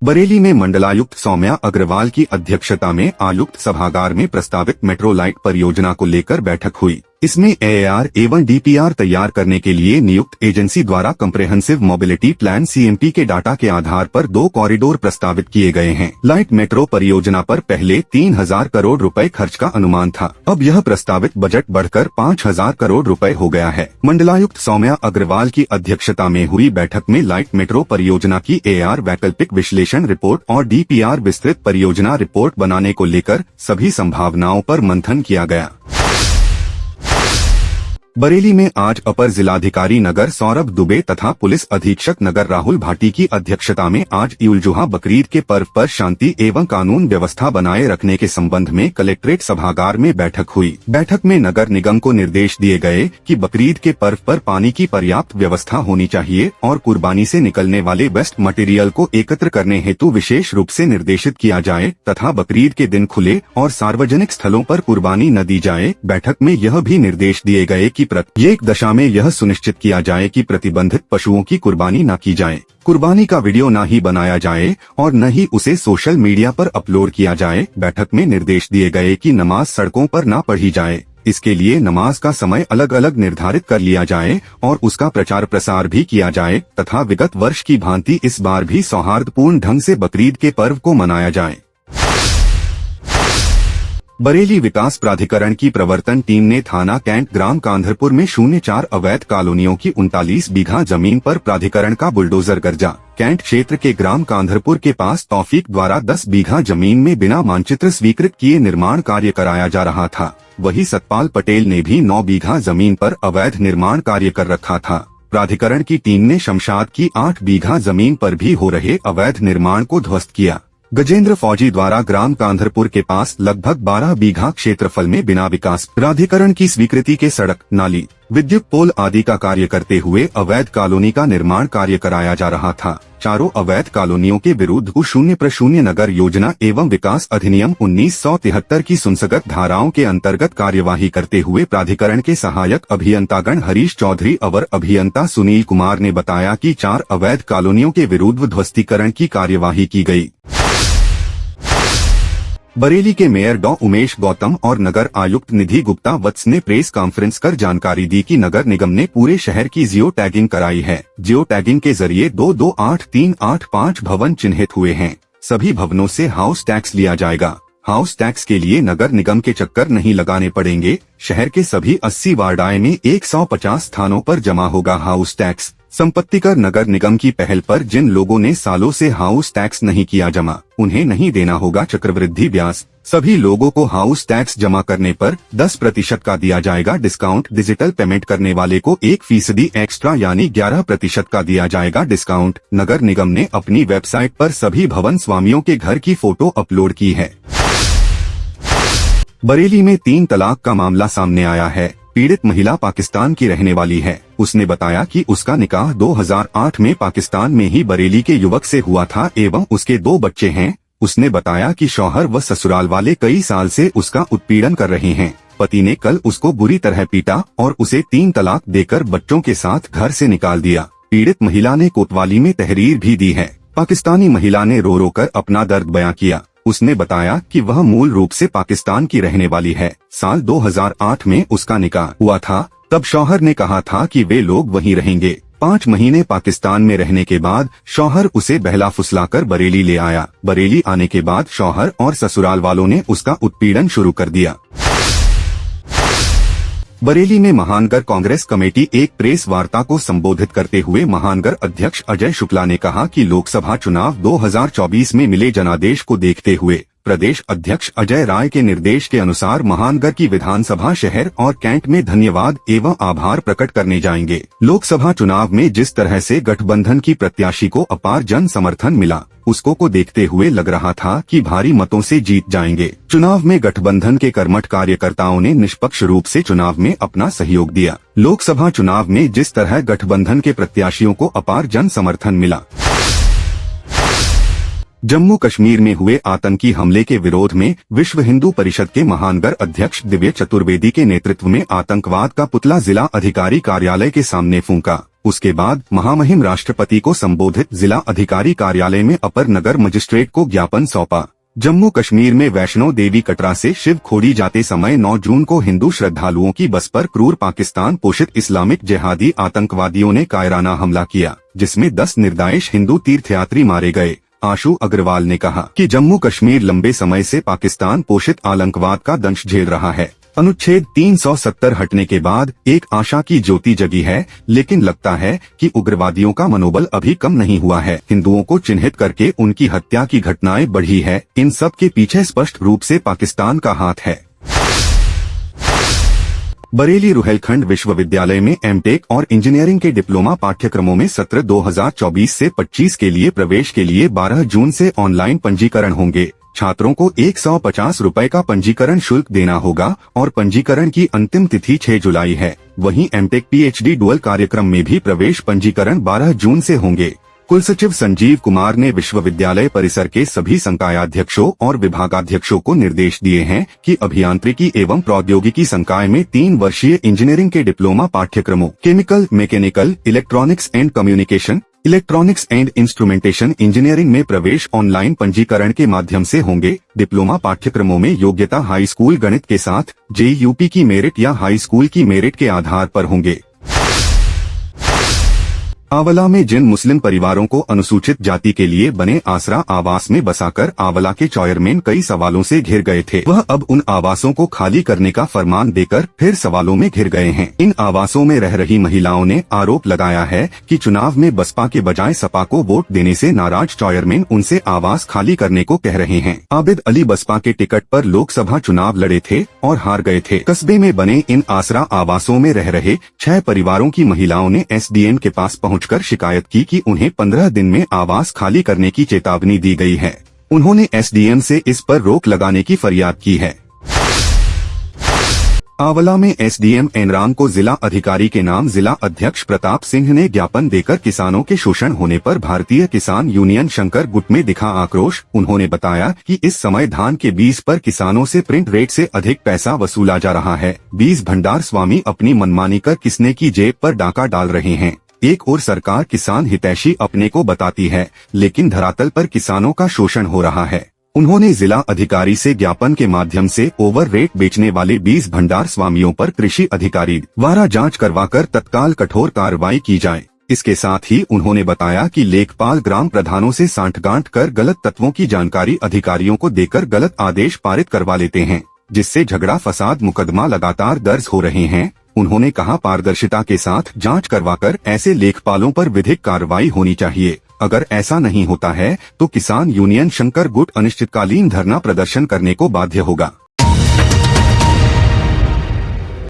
बरेली में मंडलायुक्त सौम्या अग्रवाल की अध्यक्षता में आयुक्त सभागार में प्रस्तावित मेट्रो लाइट परियोजना को लेकर बैठक हुई। इसमें एआर एवं डीपीआर तैयार करने के लिए नियुक्त एजेंसी द्वारा कम्प्रेहेंसिव मोबिलिटी प्लान सीएमपी के डाटा के आधार पर 2 कॉरिडोर प्रस्तावित किए गए हैं। लाइट मेट्रो परियोजना पर पहले 3000 करोड़ रुपए खर्च का अनुमान था। अब यह प्रस्तावित बजट बढ़कर 5000 करोड़ रुपए हो गया है। मंडलायुक्त सौम्या अग्रवाल की अध्यक्षता में हुई बैठक में लाइट मेट्रो परियोजना की एआर वैकल्पिक विश्लेषण रिपोर्ट और डीपीआर विस्तृत परियोजना रिपोर्ट बनाने को लेकर सभी संभावनाओं पर मंथन किया गया। बरेली में आज अपर जिलाधिकारी नगर सौरभ दुबे तथा पुलिस अधीक्षक नगर राहुल भाटी की अध्यक्षता में आज ईद जुहा बकरीद के पर्व पर शांति एवं कानून व्यवस्था बनाए रखने के संबंध में कलेक्ट्रेट सभागार में बैठक हुई। बैठक में नगर निगम को निर्देश दिए गए कि बकरीद के पर्व पर पानी की पर्याप्त व्यवस्था होनी चाहिए और कुर्बानी से निकलने वाले वेस्ट मटेरियल को एकत्र करने हेतु विशेष रूप से निर्देशित किया जाए तथा बकरीद के दिन खुले और सार्वजनिक स्थलों पर कुर्बानी न दी जाए। बैठक में यह भी निर्देश दिए गए कि प्रत्येक दशा में यह सुनिश्चित किया जाए कि प्रतिबंधित पशुओं की कुर्बानी न की जाए, कुर्बानी का वीडियो न ही बनाया जाए और न ही उसे सोशल मीडिया पर अपलोड किया जाए। बैठक में निर्देश दिए गए कि नमाज सड़कों पर न पढ़ी जाए, इसके लिए नमाज का समय अलग अलग निर्धारित कर लिया जाए और उसका प्रचार प्रसार भी किया जाए तथा विगत वर्ष की भांति इस बार भी सौहार्दपूर्ण ढंग से बकरीद के पर्व को मनाया जाए। बरेली विकास प्राधिकरण की प्रवर्तन टीम ने थाना कैंट ग्राम कांधरपुर में 04 अवैध कॉलोनियों की 39 बीघा जमीन पर प्राधिकरण का बुलडोजर गर्जा। कैंट क्षेत्र के ग्राम कांधरपुर के पास तौफीक द्वारा 10 बीघा जमीन में बिना मानचित्र स्वीकृत किए निर्माण कार्य कराया जा रहा था। वहीं सतपाल पटेल ने भी 9 बीघा जमीन पर अवैध निर्माण कार्य कर रखा था। प्राधिकरण की टीम ने शमशाद की 8 बीघा जमीन पर भी हो रहे अवैध निर्माण को ध्वस्त किया। गजेंद्र फौजी द्वारा ग्राम कांधरपुर के पास लगभग 12 बीघा क्षेत्रफल में बिना विकास प्राधिकरण की स्वीकृति के सड़क, नाली, विद्युत पोल आदि का कार्य करते हुए अवैध कॉलोनी का निर्माण कार्य कराया जा रहा था। चारों अवैध कॉलोनियों के विरुद्ध 0/0 नगर योजना एवं विकास अधिनियम 1973 की सुनसगत धाराओं के अंतर्गत कार्यवाही करते हुए प्राधिकरण के सहायक अभियंतागण हरीश चौधरी और अभियंता सुनील कुमार ने बताया कि 4 अवैध कॉलोनियों के विरुद्ध ध्वस्तीकरण की कार्यवाही की गई। बरेली के मेयर डॉ उमेश गौतम और नगर आयुक्त निधि गुप्ता वत्स ने प्रेस कॉन्फ्रेंस कर जानकारी दी कि नगर निगम ने पूरे शहर की जियो टैगिंग कराई है। जियो टैगिंग के जरिए 2-2-8-3-8-5 भवन चिन्हित हुए हैं। सभी भवनों से हाउस टैक्स लिया जाएगा। हाउस टैक्स के लिए नगर निगम के चक्कर नहीं लगाने पड़ेंगे। शहर के सभी 80 वार्डाए में 150 स्थानों पर जमा होगा हाउस टैक्स। संपत्ति कर नगर निगम की पहल पर जिन लोगों ने सालों से हाउस टैक्स नहीं किया जमा, उन्हें नहीं देना होगा चक्रवृद्धि ब्याज। सभी लोगों को हाउस टैक्स जमा करने पर 10% का दिया जाएगा डिस्काउंट। डिजिटल पेमेंट करने वाले को 1% एक्स्ट्रा यानी 11% का दिया जाएगा डिस्काउंट। नगर निगम ने अपनी वेबसाइट पर सभी भवन स्वामियों के घर की फोटो अपलोड की है। बरेली में 3 तलाक का मामला सामने आया है। पीड़ित महिला पाकिस्तान की रहने वाली है। उसने बताया कि उसका निकाह 2008 में पाकिस्तान में ही बरेली के युवक से हुआ था एवं उसके 2 बच्चे हैं। उसने बताया कि शौहर व ससुराल वाले कई साल से उसका उत्पीड़न कर रहे हैं। पति ने कल उसको बुरी तरह पीटा और उसे 3 तलाक देकर बच्चों के साथ घर से निकाल दिया। पीड़ित महिला ने कोतवाली में तहरीर भी दी है। पाकिस्तानी महिला ने रो रो कर अपना दर्द बयां किया। उसने बताया कि वह मूल रूप से पाकिस्तान की रहने वाली है। साल 2008 में उसका निकाह हुआ था। तब शौहर ने कहा था कि वे लोग वहीं रहेंगे। 5 महीने पाकिस्तान में रहने के बाद शौहर उसे बहला फुसलाकर बरेली ले आया। बरेली आने के बाद शौहर और ससुराल वालों ने उसका उत्पीड़न शुरू कर दिया। बरेली में महानगर कांग्रेस कमेटी एक प्रेस वार्ता को संबोधित करते हुए महानगर अध्यक्ष अजय शुक्ला ने कहा कि लोकसभा चुनाव 2024 में मिले जनादेश को देखते हुए प्रदेश अध्यक्ष अजय राय के निर्देश के अनुसार महानगर की विधानसभा शहर और कैंट में धन्यवाद एवं आभार प्रकट करने जाएंगे। लोकसभा चुनाव में जिस तरह से गठबंधन की प्रत्याशी को अपार जन समर्थन मिला, उसको देखते हुए लग रहा था कि भारी मतों से जीत जाएंगे। चुनाव में गठबंधन के कर्मठ कार्यकर्ताओं ने निष्पक्ष रूप से चुनाव में अपना सहयोग दिया। लोकसभा चुनाव में जिस तरह गठबंधन के प्रत्याशियों को अपार जन समर्थन मिला। जम्मू कश्मीर में हुए आतंकी हमले के विरोध में विश्व हिंदू परिषद के महानगर अध्यक्ष दिव्य चतुर्वेदी के नेतृत्व में आतंकवाद का पुतला जिला अधिकारी कार्यालय के सामने फूंका। उसके बाद महामहिम राष्ट्रपति को संबोधित जिला अधिकारी कार्यालय में अपर नगर मजिस्ट्रेट को ज्ञापन सौंपा। जम्मू कश्मीर में वैष्णो देवी कटरा से शिव खोड़ी जाते समय 9 जून को हिंदू श्रद्धालुओं की बस पर क्रूर पाकिस्तान पोषित इस्लामिक जिहादी आतंकवादियों ने कायराना हमला किया, जिसमें 10 निर्दोष हिंदू तीर्थयात्री मारे गए। आशु अग्रवाल ने कहा कि जम्मू कश्मीर लंबे समय से पाकिस्तान पोषित आतंकवाद का दंश झेल रहा है। अनुच्छेद 370 हटने के बाद एक आशा की ज्योति जगी है, लेकिन लगता है कि उग्रवादियों का मनोबल अभी कम नहीं हुआ है। हिंदुओं को चिन्हित करके उनकी हत्या की घटनाएं बढ़ी है। इन सब के पीछे स्पष्ट रूप से पाकिस्तान का हाथ है। बरेली रुहेलखंड विश्वविद्यालय में एमटेक और इंजीनियरिंग के डिप्लोमा पाठ्यक्रमों में सत्र 2024 से 25 के लिए प्रवेश के लिए 12 जून से ऑनलाइन पंजीकरण होंगे। छात्रों को 150 रुपए का पंजीकरण शुल्क देना होगा और पंजीकरण की अंतिम तिथि 6 जुलाई है। वहीं एमटेक पीएचडी डुअल कार्यक्रम में भी प्रवेश पंजीकरण 12 जून से होंगे। कुलसचिव संजीव कुमार ने विश्वविद्यालय परिसर के सभी संकायाध्यक्षों और विभागाध्यक्षों को निर्देश दिए हैं कि अभियांत्रिकी एवं प्रौद्योगिकी संकाय में 3 वर्षीय इंजीनियरिंग के डिप्लोमा पाठ्यक्रमों chemical, mechanical, electronics and communication, electronics and instrumentation engineering में प्रवेश ऑनलाइन पंजीकरण के माध्यम से होंगे। डिप्लोमा पाठ्यक्रमों में योग्यता हाई स्कूल गणित के साथ जेयूपी की मेरिट या हाई स्कूल की मेरिट के आधार पर होंगे। आंवला में जिन मुस्लिम परिवारों को अनुसूचित जाति के लिए बने आसरा आवास में बसाकर आंवला के चेयरमैन कई सवालों से घिर गए थे, वह अब उन आवासों को खाली करने का फरमान देकर फिर सवालों में घिर गए हैं। इन आवासों में रह रही महिलाओं ने आरोप लगाया है कि चुनाव में बसपा के बजाय सपा को वोट देने से नाराज चेयरमैन उनसे आवास खाली करने को कह रहे हैं। आबिद अली बसपा के टिकट पर लोकसभा चुनाव लड़े थे और हार गए थे। कस्बे में बने इन आसरा आवासों में रह रहे 6 परिवारों की महिलाओं ने एसडीएम के पास कर शिकायत की कि उन्हें 15 दिन में आवास खाली करने की चेतावनी दी गई है। उन्होंने एसडीएम से इस पर रोक लगाने की फरियाद की है। आंवला में एसडीएम एनराम को जिला अधिकारी के नाम जिला अध्यक्ष प्रताप सिंह ने ज्ञापन देकर किसानों के शोषण होने पर भारतीय किसान यूनियन शंकर गुट में दिखा आक्रोश। उन्होंने बताया कि इस समय धान के बीज पर किसानों से प्रिंट रेट से अधिक पैसा वसूला जा रहा है। बीज भंडार स्वामी अपनी मनमानी कर किसने की जेब पर डाका डाल रहे हैं। एक ओर सरकार किसान हितैषी अपने को बताती है, लेकिन धरातल पर किसानों का शोषण हो रहा है। उन्होंने जिला अधिकारी से ज्ञापन के माध्यम से ओवर रेट बेचने वाले बीज भंडार स्वामियों पर कृषि अधिकारी द्वारा जांच करवाकर तत्काल कठोर कार्रवाई की जाए। इसके साथ ही उन्होंने बताया कि लेखपाल ग्राम प्रधानों से सांठगांठ कर गलत तत्वों की जानकारी अधिकारियों को देकर गलत आदेश पारित करवा लेते हैं, जिससे झगड़ा फसाद मुकदमा लगातार दर्ज हो रहे हैं। उन्होंने कहा पारदर्शिता के साथ जांच करवाकर ऐसे लेखपालों पर विधिक कार्रवाई होनी चाहिए। अगर ऐसा नहीं होता है तो किसान यूनियन शंकर गुट अनिश्चितकालीन धरना प्रदर्शन करने को बाध्य होगा।